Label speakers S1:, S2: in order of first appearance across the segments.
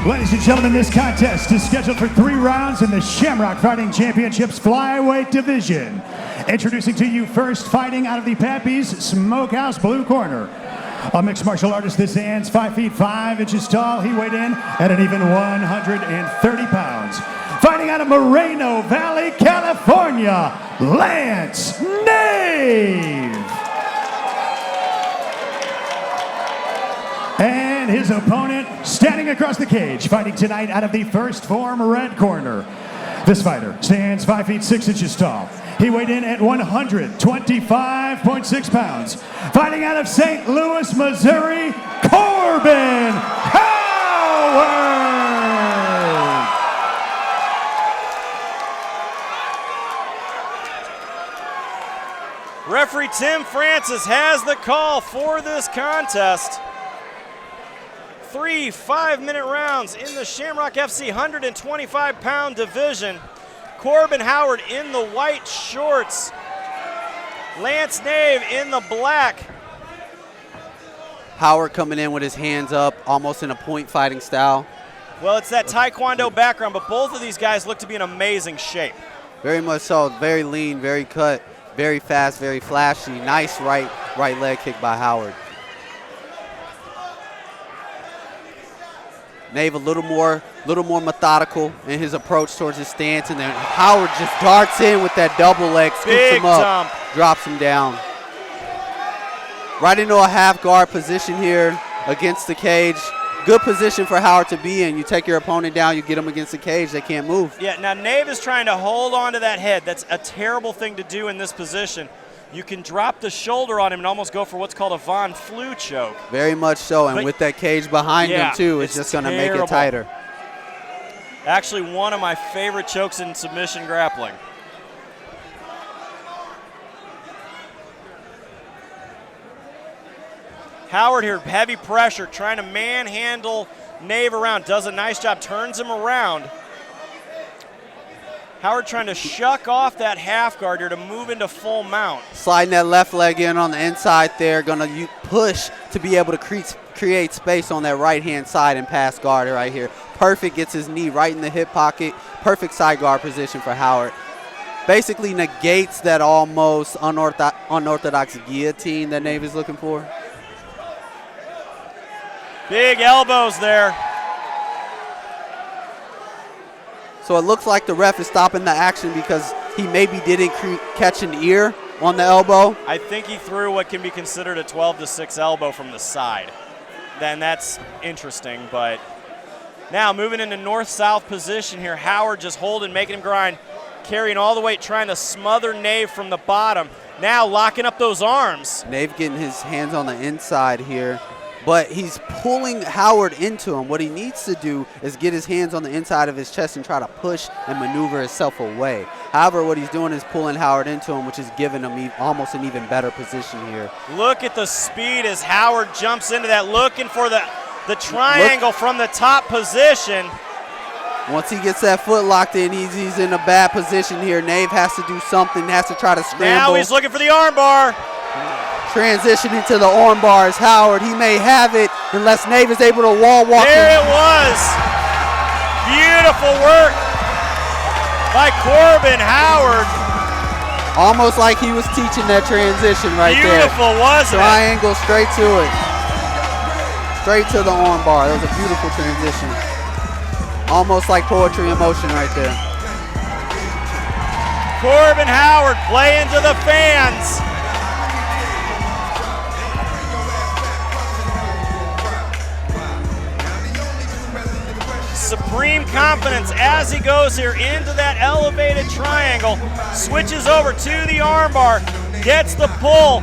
S1: Ladies and gentlemen, this contest is scheduled for 3 rounds in the Shamrock Fighting Championships flyweight division. Introducing to you first, fighting out of the Pappy's Smokehouse blue corner. A mixed martial artist that stands 5 feet 5 inches tall. He weighed in at an even 130 pounds. Fighting out of Moreno Valley, California, Lantz, Nave. And his opponent standing across the cage, fighting tonight out of the First Form red corner. This fighter stands 5 feet 6 inches tall. He weighed in at 125.6 pounds. Fighting out of St. Louis, Missouri, Corbin Howard.
S2: Referee Tim Francis has the call for this contest. 3 5-minute rounds in the Shamrock FC 125-pound division. Corbin Howard in the white shorts. Lance Nave in the black.
S3: Howard coming in with his hands up, almost in a point fighting style.
S2: Well, it's that Taekwondo background, but both of these guys look to be in amazing shape.
S3: Very much so, very lean, very cut, very fast, very flashy. Nice right leg kick by Howard. Nave a little more methodical in his approach towards his stance, and then Howard just darts in with that double leg, scoops him up, drops him down. Right into a half guard position here against the cage. Good position for Howard to be in. You take your opponent down, you get them against the cage, they can't move.
S2: Yeah, now Nave is trying to hold on to that head. That's a terrible thing to do in this position. You can drop the shoulder on him and almost go for what's called a Von Flue choke.
S3: Very much so, and with that cage behind him too, it's just gonna make it tighter.
S2: Actually, one of my favorite chokes in submission grappling. Howard here, heavy pressure, trying to manhandle Nave around. Does a nice job, turns him around. Howard trying to shuck off that half guard here to move into full mount.
S3: Sliding that left leg in on the inside there, gonna push to be able to create space on that right-hand side and pass guard right here. Perfect, gets his knee right in the hip pocket. Perfect side guard position for Howard. Basically negates that almost unorthodox guillotine that Nave is looking for.
S2: Big elbows there.
S3: So it looks like the ref is stopping the action because he maybe didn't catch an ear on the elbow.
S2: I think he threw what can be considered a 12-6 elbow from the side. Then that's interesting, but now moving into north-south position here. Howard just holding, making him grind, carrying all the weight, trying to smother Nave from the bottom. Now locking up those arms.
S3: Nave getting his hands on the inside here, but he's pulling Howard into him. What he needs to do is get his hands on the inside of his chest and try to push and maneuver himself away. However, what he's doing is pulling Howard into him, which is giving him almost an even better position here.
S2: Look at the speed as Howard jumps into that, looking for the triangle from the top position.
S3: Once he gets that foot locked in, he's in a bad position here. Nave has to do something, has to try to scramble.
S2: Now he's looking for the arm bar.
S3: Transitioning to the arm bars. Howard, he may have it unless Nave is able to wall walk.
S2: There it was. Beautiful work by Corbin Howard.
S3: Almost like he was teaching that transition right there.
S2: Beautiful, wasn't it?
S3: Triangle straight to it. Straight to the arm bar. That was a beautiful transition. Almost like poetry in motion right there.
S2: Corbin Howard playing to the fans. Supreme confidence as he goes here into that elevated triangle. Switches over to the armbar, gets the pull.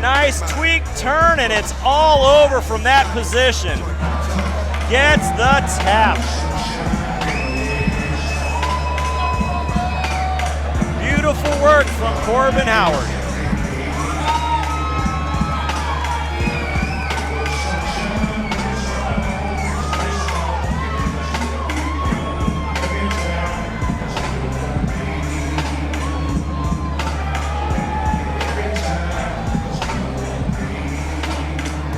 S2: Nice tweak turn, and it's all over from that position. Gets the tap. Beautiful work from Corbin Howard.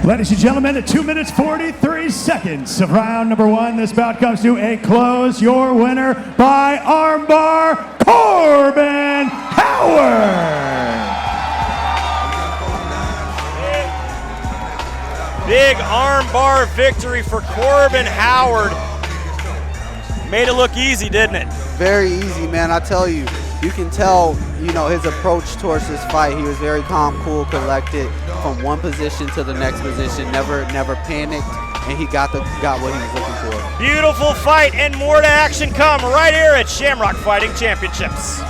S1: Ladies and gentlemen, at 2 minutes 43 seconds of round number 1, this bout comes to a close. Your winner by armbar, Corbin Howard.
S2: Big armbar victory for Corbin Howard. Made it look easy, didn't it?
S3: Very easy, man. I tell you, you can tell, you know, his approach towards this fight. He was very calm, cool, collected from one position to the next position. Never panicked, and he got what he was looking for.
S2: Beautiful fight, and more to action come right here at Shamrock Fighting Championships.